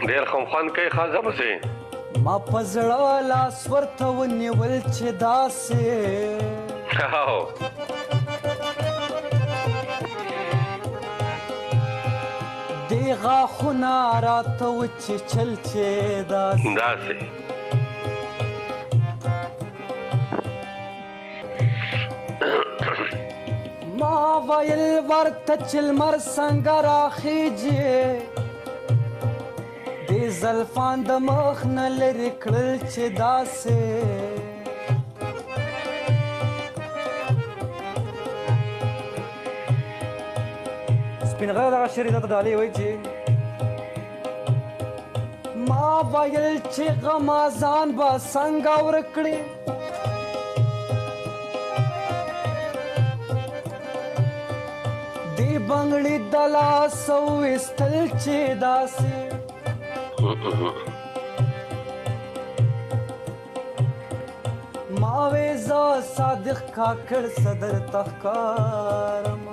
ډېر خوند کوي ښځه پسې ما په زړه لاس ورته ونیول چې داسې دې غاښونه راته وچیچل چې داسې ما ویل ورته چې لمر څنګه راخیږي دې زلفان د مخ نه لرې کړل چې داسې سپین غره دغه شعر یې ته ډالۍ وایي چې ما ویل چې غمازان به څنګه ورک کړي دې بنګړي د لاسه ویستل چې داسې ما وې زه صادق کاکړ صدر ته ښکارم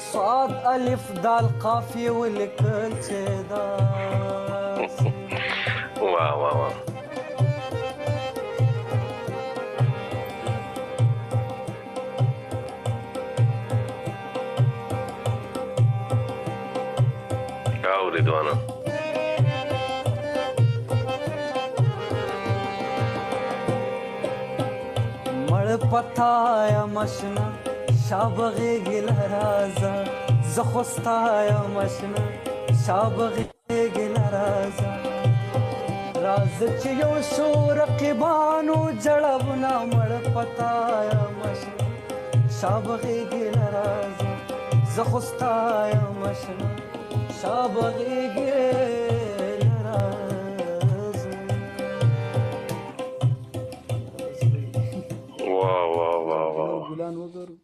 صاد الف دال قافیه ولیکل چې داسې واه واه واه رضوانه مړ پتا یم اشنا شابغېږي له رازه زه خو ستا یم اشنا شابغېږي له رازه راځه چې یو شو رقیبانو جړبونه مړ پتا یم اشنا شابغېږي له رازه زه خو ستا یم اشنا شابغېږي له رازه واه واه واه واه ګلان وګورو